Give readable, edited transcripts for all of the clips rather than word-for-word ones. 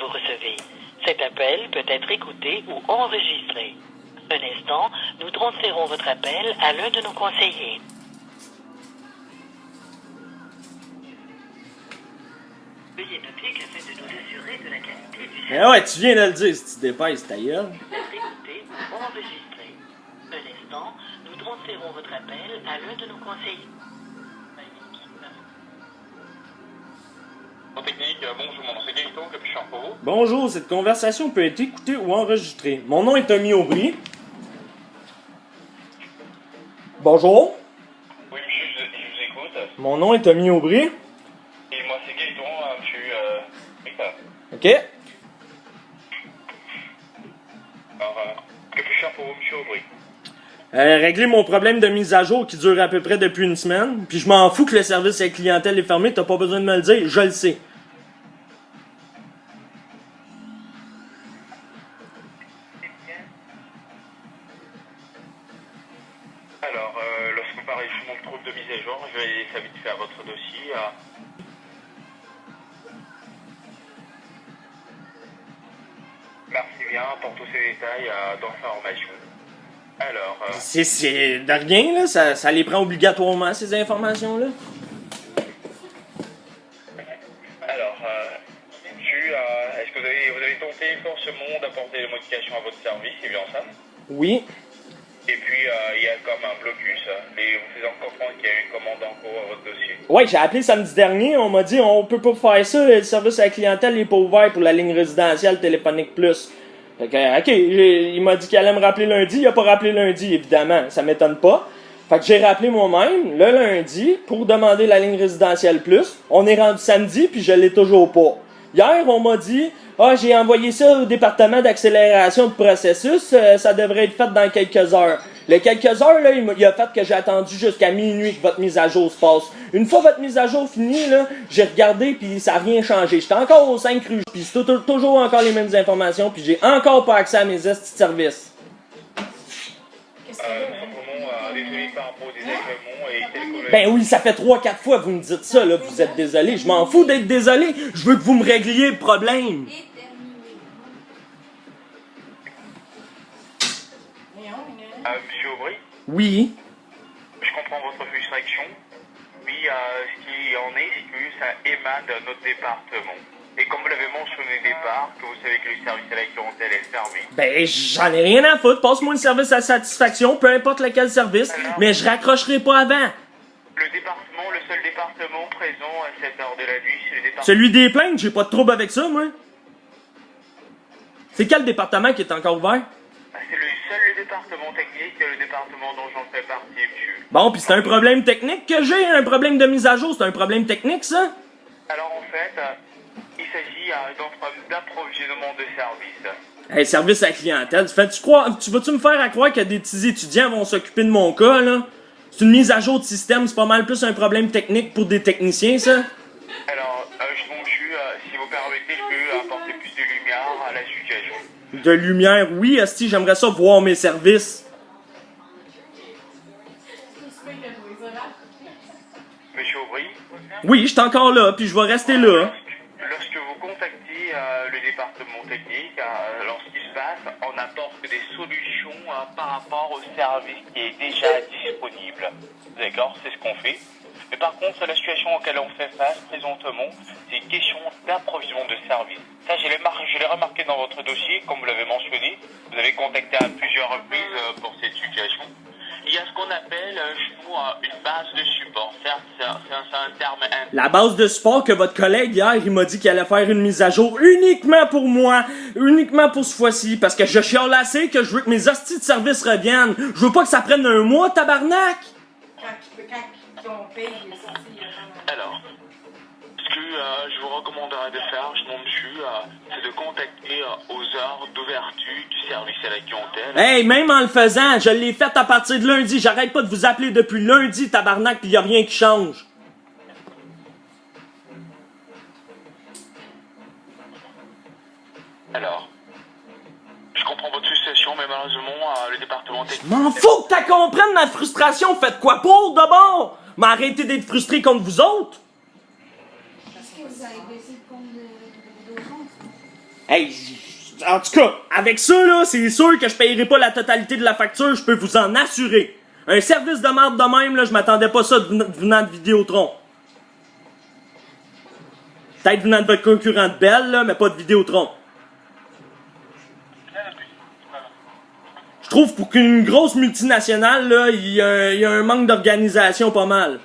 vous recevez. Cet appel peut être écouté ou enregistré. Un instant, nous transférons votre appel à l'un de nos conseillers. Veuillez noter qu'afin de nous assurer de la qualité du service, Ah ouais, tu viens de le dire, si tu dépêches, ta gueule. peut être écouté ou enregistré. Un instant, nous transférons votre appel à l'un de nos conseillers. Technique, bonjour, mon nom c'est Gaëtan, capuchon pour vous. Bonjour, cette conversation peut être écoutée ou enregistrée. Mon nom est Tommy Aubry. Bonjour, Oui, monsieur, je vous écoute. mon nom est Tommy Aubry. Et moi c'est Gaëtan, monsieur Gaëtan. OK. Alors, capuchon pour vous, monsieur Aubry. Régler mon problème de mise à jour qui dure à peu près depuis une semaine. Puis je m'en fous que le service à la clientèle est fermé, t'as pas besoin de me le dire, je le sais. Alors, lorsqu'on parle justement de trouble de mise à jour, je vais aller ça vite faire votre dossier. Merci bien pour tous ces détails d'information. Alors, C'est de rien, là, ça les prend obligatoirement, ces informations-là. monsieur, est-ce que vous avez tenté forcément d'apporter des modifications à votre service, c'est bien ça? Oui. Et puis, il y a comme un blocus, vous faisant comprendre qu'il y a une commande en cours à votre dossier. Ouais, j'ai appelé samedi dernier, on m'a dit on peut pas faire ça, le service à la clientèle n'est pas ouvert pour la ligne résidentielle téléphonique plus. Fait que, ok, il m'a dit qu'il allait me rappeler lundi, il a pas rappelé lundi, évidemment, ça m'étonne pas. Fait que j'ai rappelé moi-même le lundi pour demander la ligne résidentielle plus. On est rendu samedi puis je l'ai toujours pas. Hier, on m'a dit j'ai envoyé ça au département d'accélération de processus, ça devrait être fait dans quelques heures. Les quelques heures, là, il a fait que j'ai attendu jusqu'à minuit que votre mise à jour se passe. Une fois votre mise à jour finie, là, j'ai regardé puis ça n'a rien changé. J'étais encore au 5 rue, puis c'est toujours encore les mêmes informations, puis j'ai encore pas accès à mes estis de service. Désolé par rapport au désagrément et tel que... Ben oui, ça fait 3-4 fois que vous me dites ça, là, que vous êtes désolé. Je m'en fous d'être désolé. Je veux que vous me régliez le problème. Monsieur Aubry, Oui. je comprends votre frustration. Oui, ce qui en est, c'est que ça émane de notre département. Et comme vous l'avez mentionné au départ, que vous savez que le service à la clientèle est fermé. Ben, j'en ai rien à foutre. Passe-moi le service à satisfaction, peu importe lequel service, mais je raccrocherai pas avant. Le département, le seul département présent à cette heure de la nuit, c'est le département... Celui des plaintes, j'ai pas de trouble avec ça, moi. C'est quel département qui est encore ouvert? C'est le seul département technique, le département dont j'en fais partie, monsieur. Bon, pis c'est un problème technique que j'ai, un problème de mise à jour, c'est un problème technique, ça? Alors en fait, il s'agit d'approvisionnement de services. Hey, service à la clientèle, tu vas-tu me faire à croire que des petits étudiants vont s'occuper de mon cas, là? C'est une mise à jour de système, c'est pas mal plus un problème technique pour des techniciens, ça? Alors, monsieur, si vous permettez, je peux apporter plus de lumière à la situation. De lumière, oui, asti, j'aimerais ça voir mes services. Monsieur Aubry, Oui, je suis encore là, puis je vais rester là. lorsque vous contactez le département technique, lorsqu'il se passe, on apporte des solutions par rapport au service qui est déjà disponible. D'accord, c'est ce qu'on fait. Mais par contre, la situation auquel on fait face présentement, c'est une question d'approvisionnement de services. Ça, je l'ai remarqué dans votre dossier, comme vous l'avez mentionné. Vous avez contacté à plusieurs reprises pour cette situation. Il y a ce qu'on appelle chez nous une base de support. Certes, c'est un terme... La base de support que votre collègue hier, il m'a dit qu'il allait faire une mise à jour uniquement pour moi, uniquement pour ce fois-ci, parce que je chiale assez que je veux que mes hosties de service reviennent. Je veux pas que ça prenne un mois, tabarnak! Quand on paye, Alors, ce que je vous recommanderais de faire, monsieur, c'est de contacter aux heures d'ouverture du service à la clientèle. Hey, même en le faisant, je l'ai fait à partir de lundi. J'arrête pas de vous appeler depuis lundi, tabarnak, pis y a rien qui change. Alors, je comprends votre frustration, mais malheureusement, le département technique... M'en fous que t'as compris ma frustration. Faites quoi pour, d'abord? M'arrêtez d'être frustré contre vous autres. Est-ce que vous avez baissé le compte d'urgence? Hey, en tout cas, avec ça, là, c'est sûr que je payerai pas la totalité de la facture, je peux vous en assurer. Un service de merde de même, là, je m'attendais pas ça venant de Vidéotron. Peut-être venant de votre concurrente Bell, là, mais pas de Vidéotron. Je trouve pour qu'une grosse multinationale, là, il y a un manque d'organisation pas mal.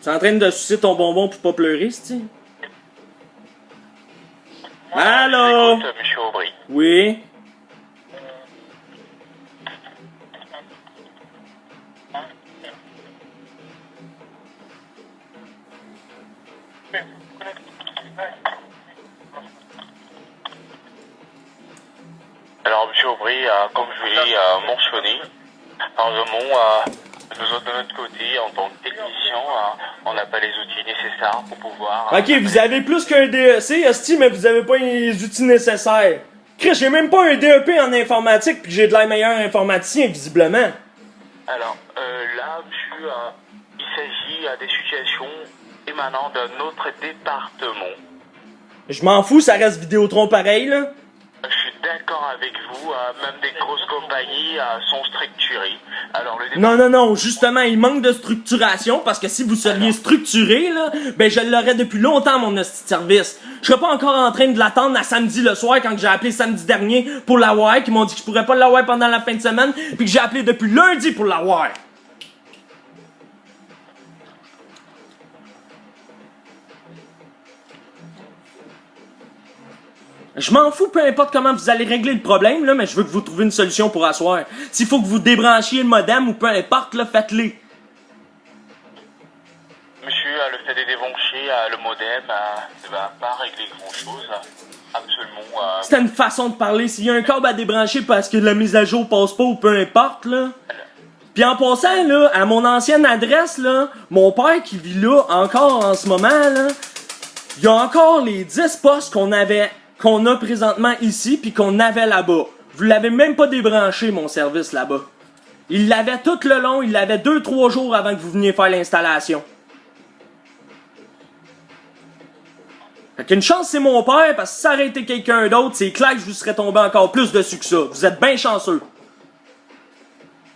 Tu es en train de sucer ton bonbon pour pas pleurer, c'ti? Allô? Écoute, monsieur Aubry. Oui? Alors, monsieur Aubry, comme je l'ai mentionné, nous autres de notre côté, en tant que technicien, on n'a pas les outils nécessaires pour pouvoir... Ok, vous avez plus qu'un DEC, hostie, mais vous avez pas les outils nécessaires. Chris, j'ai même pas un DEP en informatique pis j'ai de l'air meilleur informaticien, visiblement. Alors, là, monsieur, il s'agit des situations émanant d'un autre département. Je m'en fous, ça reste Vidéotron pareil, là. Je suis d'accord avec vous, même des grosses compagnies sont structurées. Alors, le Non, justement, il manque de structuration, parce que si vous seriez structuré, là, ben je l'aurais depuis longtemps, mon hostie de service. Je serais pas encore en train de l'attendre à samedi le soir, quand j'ai appelé samedi dernier pour l'avoir, qui m'ont dit que je pourrais pas l'avoir pendant la fin de semaine, puis que j'ai appelé depuis lundi pour l'avoir. Je m'en fous, peu importe comment vous allez régler le problème, là, mais je veux que vous trouviez une solution pour asseoir. S'il faut que vous débranchiez le modem ou peu importe, là, faites-le. Monsieur, le fait de débrancher le modem ne va pas régler grand-chose. Absolument. C'était une façon de parler. S'il y a un câble à débrancher parce que la mise à jour passe pas ou peu importe, là. Puis en passant, là, à mon ancienne adresse, là, mon père qui vit là encore en ce moment, là, il y a encore les 10 postes qu'on a présentement ici puis qu'on avait là-bas. Vous l'avez même pas débranché, mon service là-bas. Il l'avait tout le long, il l'avait 2-3 jours avant que vous veniez faire l'installation. Fait qu'une chance c'est mon père, parce que si ça aurait été quelqu'un d'autre, c'est clair que je vous serais tombé encore plus dessus que ça. Vous êtes bien chanceux.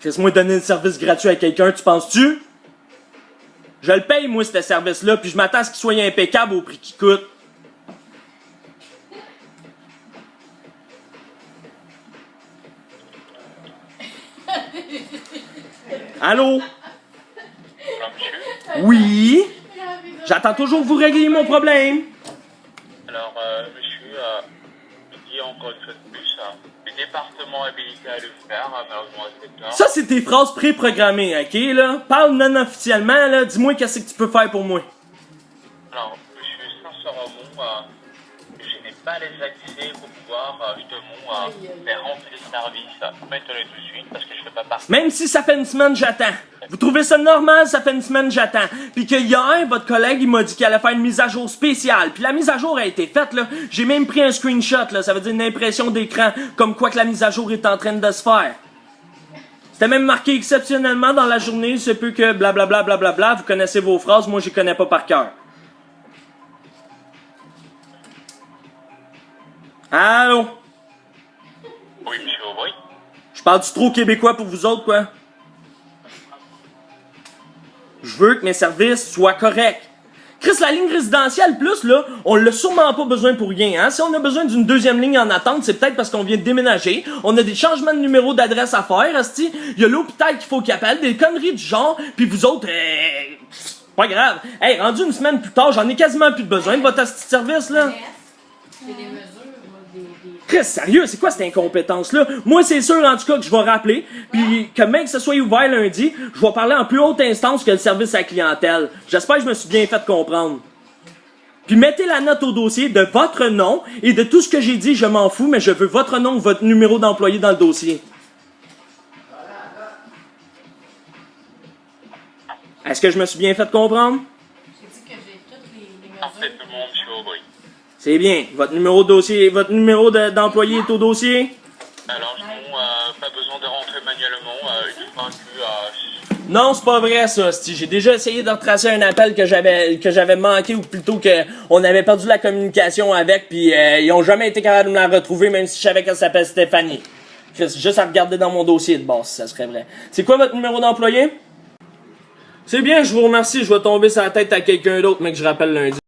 Laisse-moi donner le service gratuit à quelqu'un, tu penses-tu? Je le paye, moi, ce service-là, puis je m'attends à ce qu'il soit impeccable au prix qu'il coûte. Allô? Oui? J'attends toujours que vous régliez mon problème. Alors, monsieur, je dis encore une fois de plus, le département habilité à le faire, malheureusement, c'est tard. Ça, c'est tes phrases pré-programmées, ok, là? Parle non officiellement, là. Dis-moi qu'est-ce que tu peux faire pour moi. Alors, monsieur, sincèrement, je n'ai pas les accès pour pouvoir, justement, faire rentrer le service maintenant tout de suite, parce que je ne fais pas partie. Même si ça fait une semaine, j'attends. Vous trouvez ça normal, ça fait une semaine, j'attends. Puis que hier, votre collègue, il m'a dit qu'il allait faire une mise à jour spéciale. Puis la mise à jour a été faite, là. J'ai même pris un screenshot, là. Ça veut dire une impression d'écran, comme quoi que la mise à jour est en train de se faire. C'était même marqué exceptionnellement dans la journée, il se peut que blablabla, blablabla. Vous connaissez vos phrases, moi, je les connais pas par cœur. Allô? Oui, monsieur Aubry. Je parle du trop québécois pour vous autres, quoi. Je veux que mes services soient corrects. Chris, la ligne résidentielle plus, là, on l'a sûrement pas besoin pour rien, hein. Si on a besoin d'une deuxième ligne en attente, c'est peut-être parce qu'on vient de déménager. On a des changements de numéro d'adresse à faire, asti. Il y a l'hôpital qu'il faut qu'il appelle, des conneries du genre, puis vous autres, pas grave. Hey, rendu une semaine plus tard, j'en ai quasiment plus de besoin de votre asti de service, là. C'est des mesures, Chris, sérieux, c'est quoi cette incompétence-là? Moi, c'est sûr, en tout cas, que je vais rappeler, puis que même que ce soit ouvert lundi, je vais parler en plus haute instance que le service à la clientèle. J'espère que je me suis bien fait comprendre. Puis mettez la note au dossier de votre nom, et de tout ce que j'ai dit, je m'en fous, mais je veux votre nom ou votre numéro d'employé dans le dossier. Est-ce que je me suis bien fait comprendre? J'ai dit que j'ai toutes les mesures. Parfaitement, monsieur Aubry. C'est bien. Votre numéro de dossier, votre numéro d'employé est au dossier? Alors non, pas besoin de rentrer manuellement, une fois que... Non, c'est pas vrai ça, Sti. J'ai déjà essayé de retracer un appel que j'avais manqué, ou plutôt que on avait perdu la communication avec, puis ils ont jamais été capables de me la retrouver, même si je savais qu'elle s'appelle Stéphanie. Juste à regarder dans mon dossier de base, si ça serait vrai. C'est quoi votre numéro d'employé? C'est bien, je vous remercie. Je vais tomber sur la tête à quelqu'un d'autre, mais que je rappelle lundi.